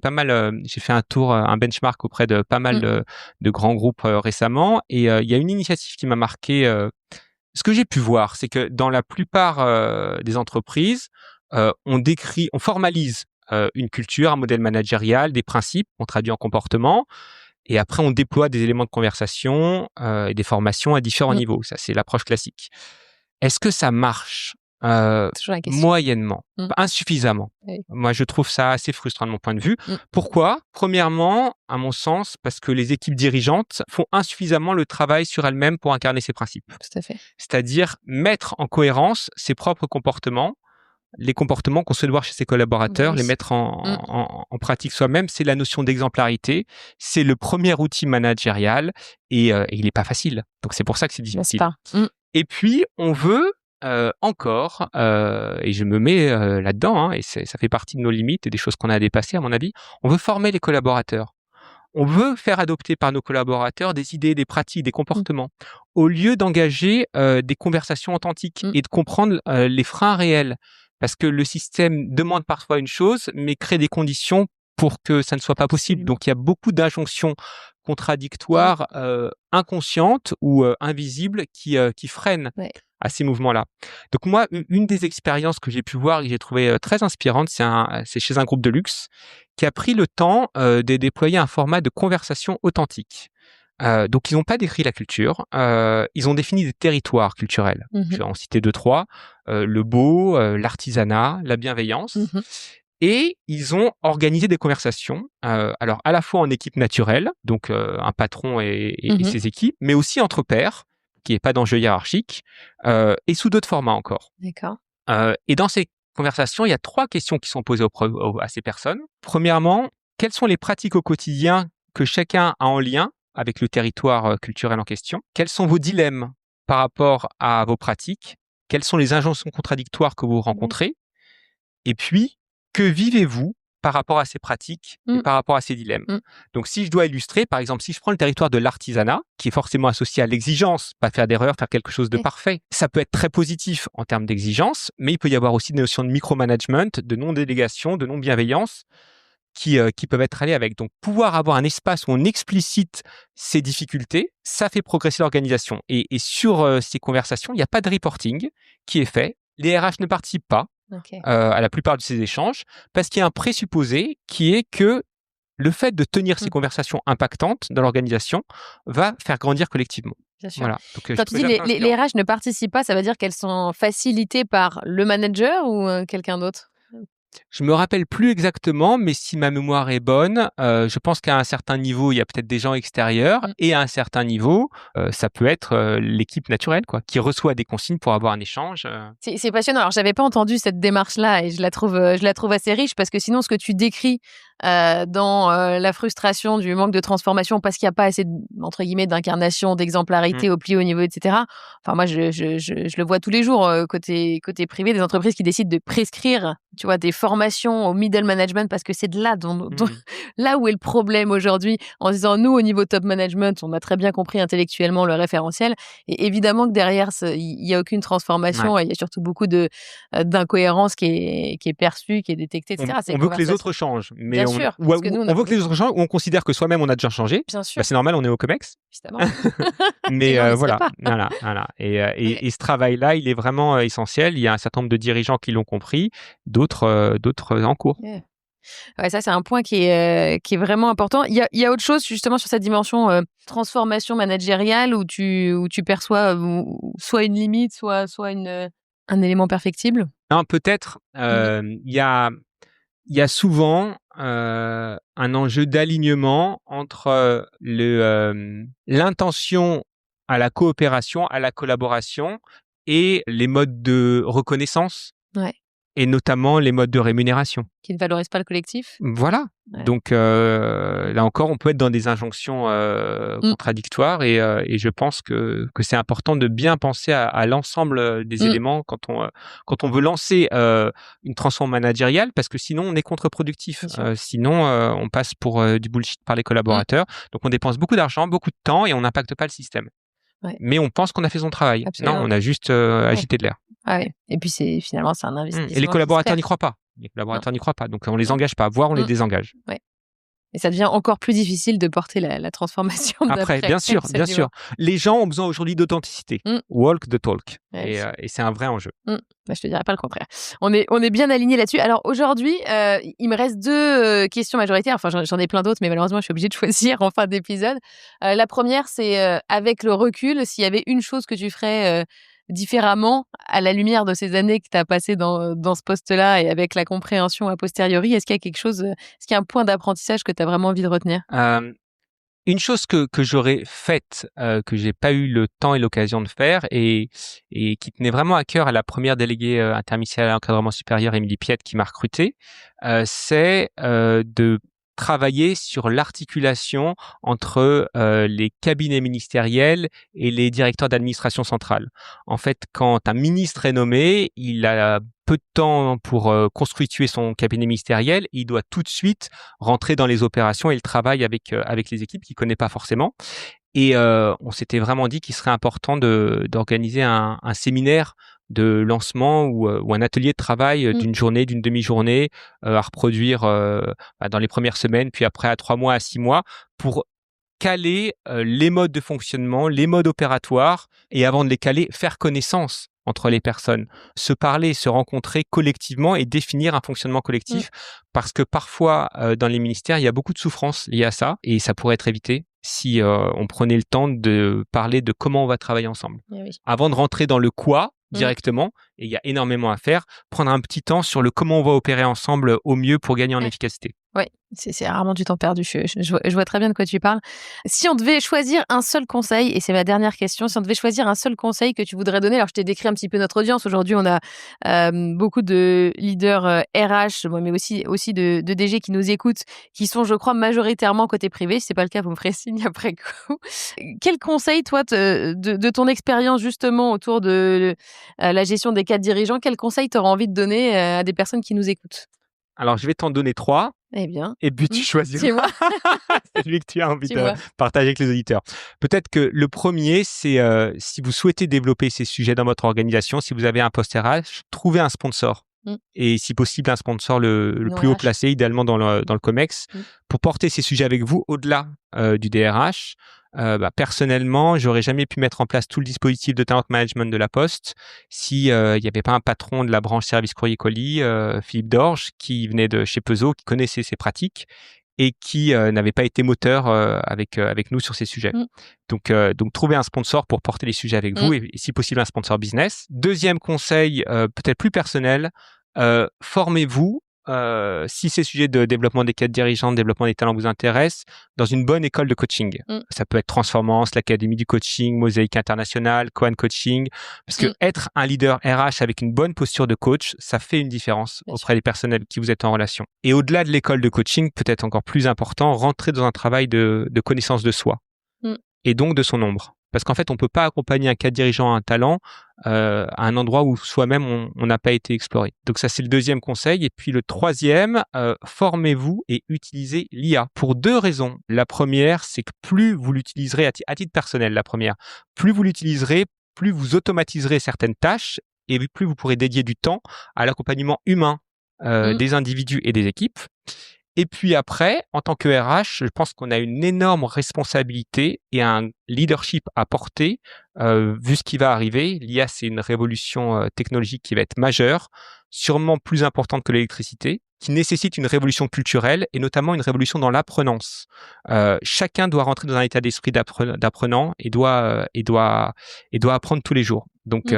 j'ai fait un tour, un benchmark auprès de pas mal de grands groupes récemment, et il y a une initiative qui m'a marqué. Ce que j'ai pu voir, c'est que dans la plupart des entreprises, on formalise une culture, un modèle managérial, des principes, on traduit en comportement, et après on déploie des éléments de conversation et des formations à différents niveaux. Ça, c'est l'approche classique. Est-ce que ça marche Toujours la question. Moyennement, insuffisamment. Oui. Moi, je trouve ça assez frustrant de mon point de vue. Pourquoi ? Premièrement, à mon sens, parce que les équipes dirigeantes font insuffisamment le travail sur elles-mêmes pour incarner ces principes. Tout à fait. C'est-à-dire mettre en cohérence ses propres comportements, les comportements qu'on souhaite voir chez ses collaborateurs, les mettre en pratique soi-même. C'est la notion d'exemplarité. C'est le premier outil managérial et il n'est pas facile. Donc, c'est pour ça que c'est difficile. Et puis, on veut encore, et je me mets là-dedans, et ça fait partie de nos limites et des choses qu'on a dépassées, à mon avis, on veut former les collaborateurs. On veut faire adopter par nos collaborateurs des idées, des pratiques, des comportements, au lieu d'engager des conversations authentiques et de comprendre les freins réels. Parce que le système demande parfois une chose, mais crée des conditions pour que ça ne soit pas possible. Donc, il y a beaucoup d'injonctions contradictoires, inconscientes ou invisibles qui freinent à ces mouvements-là. Donc, moi, une des expériences que j'ai pu voir et que j'ai trouvé très inspirante, c'est chez un groupe de luxe qui a pris le temps de déployer un format de conversation authentique. Donc, ils n'ont pas décrit la culture, ils ont défini des territoires culturels. Je vais en citer 2-3, le beau, l'artisanat, la bienveillance. Et ils ont organisé des conversations, alors à la fois en équipe naturelle, donc un patron et ses équipes, mais aussi entre pairs, qui n'est pas d'enjeu hiérarchique, et sous d'autres formats encore. D'accord. Et dans ces conversations, il y a 3 questions qui sont posées à ces personnes. Premièrement, quelles sont les pratiques au quotidien que chacun a en lien avec le territoire culturel en question? Quels sont vos dilemmes par rapport à vos pratiques? Quelles sont les injonctions contradictoires que vous rencontrez? Et puis, que vivez-vous par rapport à ces pratiques et par rapport à ces dilemmes? Donc, si je dois illustrer, par exemple, si je prends le territoire de l'artisanat, qui est forcément associé à l'exigence, pas faire d'erreur, faire quelque chose de parfait, ça peut être très positif en termes d'exigence, mais il peut y avoir aussi des notions de micromanagement, de non-délégation, de non-bienveillance, qui peuvent être allées avec. Donc, pouvoir avoir un espace où on explicite ces difficultés, ça fait progresser l'organisation. Et sur ces conversations, il n'y a pas de reporting qui est fait. Les RH ne participent pas à la plupart de ces échanges parce qu'il y a un présupposé qui est que le fait de tenir ces conversations impactantes dans l'organisation va faire grandir collectivement. Bien sûr. Voilà. Donc, quand tu dis les RH ne participent pas, ça veut dire qu'elles sont facilitées par le manager ou quelqu'un d'autre? Je me rappelle plus exactement, mais si ma mémoire est bonne, je pense qu'à un certain niveau, il y a peut-être des gens extérieurs et à un certain niveau, ça peut être l'équipe naturelle, quoi, qui reçoit des consignes pour avoir un échange. C'est passionnant. Alors, j'avais pas entendu cette démarche-là et je la trouve assez riche parce que sinon, ce que tu décris dans la frustration du manque de transformation parce qu'il n'y a pas assez, entre guillemets, d'incarnation, d'exemplarité au plus haut niveau, etc. Enfin, moi, je le vois tous les jours côté privé, des entreprises qui décident de prescrire, tu vois, des formations au middle management parce que c'est de là là où est le problème aujourd'hui, en se disant, nous, au niveau top management, on a très bien compris intellectuellement le référentiel. Et évidemment que derrière, il n'y a aucune transformation et il y a surtout beaucoup d'incohérence qui est perçue, qui est détectée, etc. On veut que les autres changent, mais on veut que les autres changent ou on considère que soi-même on a déjà changé. Bien sûr. Bah, c'est normal, on est au COMEX. Évidemment. Mais voilà. Et ce travail-là, il est vraiment essentiel. Il y a un certain nombre de dirigeants qui l'ont compris, d'autres en cours. Yeah. Ouais, ça, c'est un point qui est vraiment important. Il y a autre chose, justement, sur cette dimension transformation managériale où tu perçois soit une limite, soit un élément perfectible? Non, peut-être. Il y a souvent un enjeu d'alignement entre l'intention à la coopération, à la collaboration et les modes de reconnaissance. Ouais. Et notamment les modes de rémunération. Qui ne valorisent pas le collectif. Voilà. Ouais. Donc là encore, on peut être dans des injonctions contradictoires et je pense que c'est important de bien penser à l'ensemble des éléments quand on veut lancer une transformation managériale, parce que sinon on est contre-productif. Sinon on passe pour du bullshit par les collaborateurs. Donc on dépense beaucoup d'argent, beaucoup de temps et on n'impacte pas le système. Ouais. Mais on pense qu'on a fait son travail. Absolument. Non, on a juste agité de l'air. Ah oui. Et puis finalement c'est un investissement. Et les collaborateurs n'y croient pas. Donc on les engage pas, voire on les désengage. Ouais. Et ça devient encore plus difficile de porter la transformation d'après. Bien sûr. Les gens ont besoin aujourd'hui d'authenticité. Walk the talk. Ouais, et c'est un vrai enjeu. Bah, je te dirais pas le contraire. On est bien alignés là-dessus. Alors aujourd'hui, il me reste 2 questions majoritaires. Enfin, j'en ai plein d'autres, mais malheureusement, je suis obligée de choisir en fin d'épisode. La première, c'est avec le recul, s'il y avait une chose que tu ferais différemment à la lumière de ces années que tu as passées dans ce poste-là et avec la compréhension a posteriori? Est-ce qu'il y a quelque chose, est-ce qu'il y a un point d'apprentissage que tu as vraiment envie de retenir? Une chose que j'aurais faite, que j'ai pas eu le temps et l'occasion de faire et qui tenait vraiment à cœur à la première déléguée interministérielle à l'encadrement supérieur, Émilie Piette, qui m'a recruté, c'est de travailler sur l'articulation entre les cabinets ministériels et les directeurs d'administration centrale. En fait, quand un ministre est nommé, il a peu de temps pour constituer son cabinet ministériel. Il doit tout de suite rentrer dans les opérations et le travail avec les équipes qu'il connaît pas forcément. Et on s'était vraiment dit qu'il serait important d'organiser un séminaire de lancement ou un atelier de travail d'une journée, d'une demi-journée à reproduire dans les premières semaines, puis après à 3 mois, à 6 mois, pour caler les modes de fonctionnement, les modes opératoires, et avant de les caler, faire connaissance entre les personnes, se parler, se rencontrer collectivement et définir un fonctionnement collectif, parce que parfois dans les ministères, il y a beaucoup de souffrances liées à ça, et ça pourrait être évité si on prenait le temps de parler de comment on va travailler ensemble. Oui. Avant de rentrer dans le quoi directement, et il y a énormément à faire, prendre un petit temps sur le comment on va opérer ensemble au mieux pour gagner en efficacité. Oui, c'est rarement du temps perdu. Je vois très bien de quoi tu parles. Si on devait choisir un seul conseil, et c'est ma dernière question, si on devait choisir un seul conseil que tu voudrais donner, alors je t'ai décrit un petit peu notre audience. Aujourd'hui, on a beaucoup de leaders RH, mais aussi de DG qui nous écoutent, qui sont, je crois, majoritairement côté privé. Si c'est pas le cas, vous me ferez signe après coup. Quel conseil, toi, de ton expérience justement autour de la gestion des cadres dirigeants, quel conseil tu auras envie de donner à des personnes qui nous écoutent? Alors, je vais t'en donner 3. Eh bien. Et puis tu choisiras celui que tu as envie de partager avec les auditeurs. Peut-être que le premier, c'est si vous souhaitez développer ces sujets dans votre organisation, si vous avez un poste RH, trouvez un sponsor. Et si possible, un sponsor le plus haut placé, idéalement dans le COMEX, pour porter ces sujets avec vous au-delà du DRH. Personnellement, j'aurais jamais pu mettre en place tout le dispositif de talent management de la Poste si il n'y avait pas un patron de la branche service courrier colis, Philippe Dorge, qui venait de chez Peugeot, qui connaissait ces pratiques et qui n'avait pas été moteur avec nous sur ces sujets. Donc trouver un sponsor pour porter les sujets avec vous et si possible un sponsor business. Deuxième conseil, peut-être plus personnel, formez-vous. Si ces sujets de développement des cadres dirigeants, de développement des talents vous intéressent, dans une bonne école de coaching. Ça peut être Transformance, l'Académie du coaching, Mosaïque International, Coan Coaching, parce que être un leader RH avec une bonne posture de coach, ça fait une différence auprès des personnes avec qui vous êtes en relation. Et au-delà de l'école de coaching, peut-être encore plus important, rentrer dans un travail de connaissance de soi et donc de son ombre. Parce qu'en fait, on peut pas accompagner un cadre dirigeant à un talent à un endroit où soi-même on n'a pas été exploré. Donc ça, c'est le deuxième conseil. Et puis le troisième, formez-vous et utilisez l'IA pour 2 raisons. La première, c'est que plus vous l'utiliserez à titre personnel, plus vous l'utiliserez, plus vous automatiserez certaines tâches et plus vous pourrez dédier du temps à l'accompagnement humain des individus et des équipes. Et puis après, en tant que RH, je pense qu'on a une énorme responsabilité et un leadership à porter, vu ce qui va arriver. L'IA, c'est une révolution technologique qui va être majeure, sûrement plus importante que l'électricité, qui nécessite une révolution culturelle et notamment une révolution dans l'apprenance. Chacun doit rentrer dans un état d'esprit d'apprenant et doit apprendre tous les jours. Donc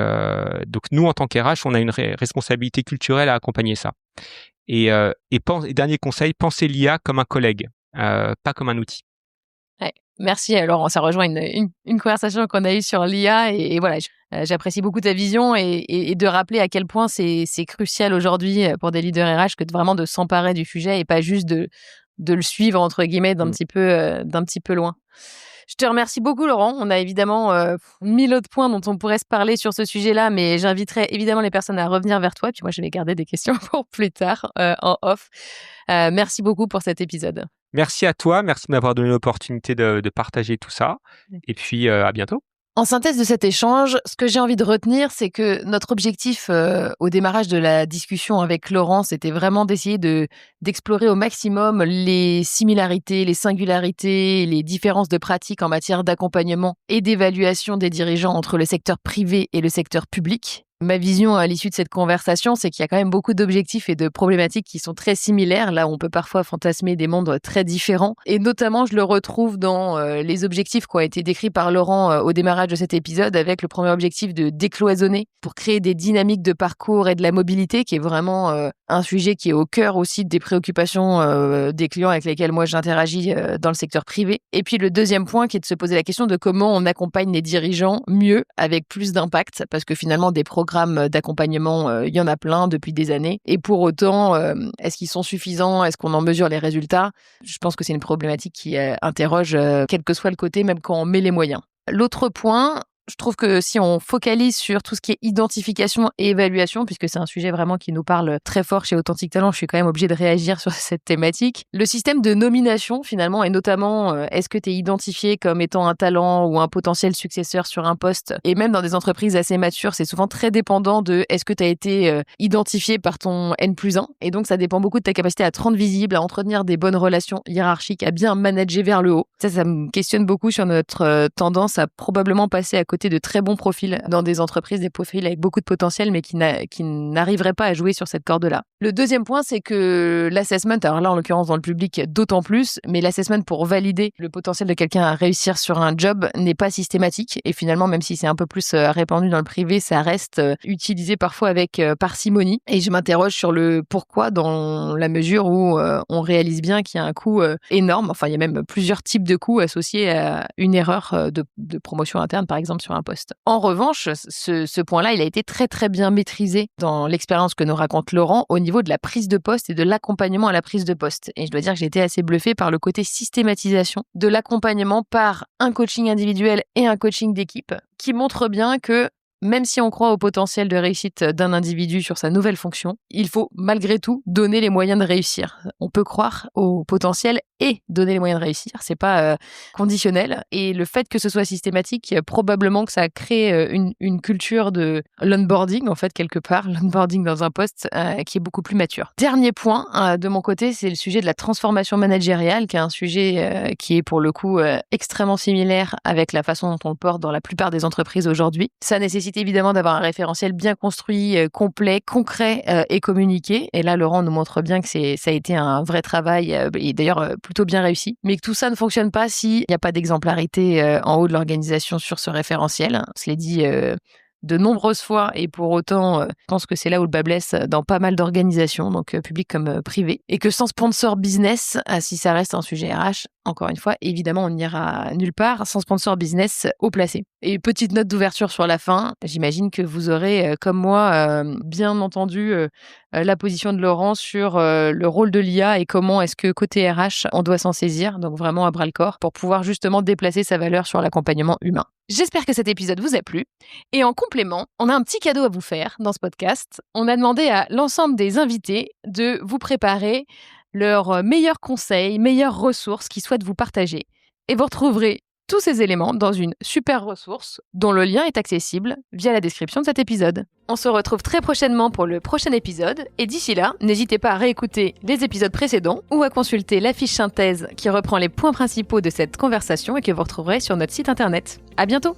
nous, en tant qu'RH, on a une responsabilité culturelle à accompagner ça. Et dernier conseil, pensez l'IA comme un collègue, pas comme un outil. Ouais, merci. Alors, ça rejoint une conversation qu'on a eue sur l'IA et voilà, j'apprécie beaucoup ta vision et de rappeler à quel point c'est crucial aujourd'hui pour des leaders RH que vraiment de s'emparer du sujet et pas juste de le suivre entre guillemets d'un petit peu loin. Je te remercie beaucoup, Laurent. On a évidemment 1000 autres points dont on pourrait se parler sur ce sujet-là, mais j'inviterai évidemment les personnes à revenir vers toi. Puis moi, je vais garder des questions pour plus tard, en off. Merci beaucoup pour cet épisode. Merci à toi. Merci de m'avoir donné l'opportunité de partager tout ça. Et puis, à bientôt. En synthèse de cet échange, ce que j'ai envie de retenir, c'est que notre objectif au démarrage de la discussion avec Laurent, c'était vraiment d'essayer d'explorer au maximum les similarités, les singularités, les différences de pratiques en matière d'accompagnement et d'évaluation des dirigeants entre le secteur privé et le secteur public. Ma vision à l'issue de cette conversation, c'est qu'il y a quand même beaucoup d'objectifs et de problématiques qui sont très similaires. Là, on peut parfois fantasmer des mondes très différents. Et notamment, je le retrouve dans les objectifs qui ont été décrits par Laurent au démarrage de cet épisode, avec le premier objectif de décloisonner pour créer des dynamiques de parcours et de la mobilité, qui est vraiment un sujet qui est au cœur aussi des préoccupations des clients avec lesquels moi j'interagis dans le secteur privé. Et puis le deuxième point qui est de se poser la question de comment on accompagne les dirigeants mieux, avec plus d'impact, parce que finalement des programmes d'accompagnement, il y en a plein depuis des années. Et pour autant, est-ce qu'ils sont suffisants? Est-ce qu'on en mesure les résultats? Je pense que c'est une problématique qui interroge, quel que soit le côté, même quand on met les moyens. L'autre point, je trouve que si on focalise sur tout ce qui est identification et évaluation, puisque c'est un sujet vraiment qui nous parle très fort chez Authentic Talent, je suis quand même obligée de réagir sur cette thématique. Le système de nomination, finalement, et notamment, est-ce que tu es identifié comme étant un talent ou un potentiel successeur sur un poste? Et même dans des entreprises assez matures, c'est souvent très dépendant de est-ce que tu as été identifié par ton N+1. Et donc, ça dépend beaucoup de ta capacité à te rendre visible, à entretenir des bonnes relations hiérarchiques, à bien manager vers le haut. Ça me questionne beaucoup sur notre tendance à probablement passer à côté de très bons profils dans des entreprises, des profils avec beaucoup de potentiel, mais qui n'arriveraient pas à jouer sur cette corde-là. Le deuxième point, c'est que l'assessment, alors là, en l'occurrence, dans le public, d'autant plus, mais l'assessment pour valider le potentiel de quelqu'un à réussir sur un job n'est pas systématique. Et finalement, même si c'est un peu plus répandu dans le privé, ça reste utilisé parfois avec parcimonie. Et je m'interroge sur le pourquoi, dans la mesure où on réalise bien qu'il y a un coût énorme. Enfin, il y a même plusieurs types de coûts associés à une erreur de promotion interne, par exemple, sur un poste. En revanche, ce point-là, il a été très très bien maîtrisé dans l'expérience que nous raconte Laurent au niveau de la prise de poste et de l'accompagnement à la prise de poste. Et je dois dire que j'ai été assez bluffée par le côté systématisation de l'accompagnement par un coaching individuel et un coaching d'équipe, qui montre bien que même si on croit au potentiel de réussite d'un individu sur sa nouvelle fonction, il faut malgré tout donner les moyens de réussir. On peut croire au potentiel et donner les moyens de réussir, c'est pas conditionnel. Et le fait que ce soit systématique, probablement que ça crée une culture de l'onboarding, en fait, quelque part, l'onboarding dans un poste qui est beaucoup plus mature. Dernier point de mon côté, c'est le sujet de la transformation managériale, qui est un sujet qui est pour le coup extrêmement similaire avec la façon dont on le porte dans la plupart des entreprises aujourd'hui. Ça nécessite évidemment d'avoir un référentiel bien construit, complet, concret et communiqué. Et là, Laurent nous montre bien que ça a été un vrai travail et d'ailleurs plutôt bien réussi. Mais que tout ça ne fonctionne pas s'il n'y a pas d'exemplarité en haut de l'organisation sur ce référentiel. Je l'ai dit de nombreuses fois et pour autant, je pense que c'est là où le bât blesse dans pas mal d'organisations, donc publiques comme privées. Et que sans sponsor business, si ça reste un sujet RH, encore une fois, évidemment, on n'ira nulle part sans sponsor business haut placé. Et petite note d'ouverture sur la fin, j'imagine que vous aurez, comme moi, bien entendu la position de Laurent sur le rôle de l'IA et comment est-ce que côté RH, on doit s'en saisir, donc vraiment à bras-le-corps, pour pouvoir justement déplacer sa valeur sur l'accompagnement humain. J'espère que cet épisode vous a plu. Et en complément, on a un petit cadeau à vous faire dans ce podcast. On a demandé à l'ensemble des invités de vous préparer leurs meilleurs conseils, meilleures ressources qu'ils souhaitent vous partager. Et vous retrouverez tous ces éléments dans une super ressource dont le lien est accessible via la description de cet épisode. On se retrouve très prochainement pour le prochain épisode et d'ici là, n'hésitez pas à réécouter les épisodes précédents ou à consulter la fiche synthèse qui reprend les points principaux de cette conversation et que vous retrouverez sur notre site internet. À bientôt!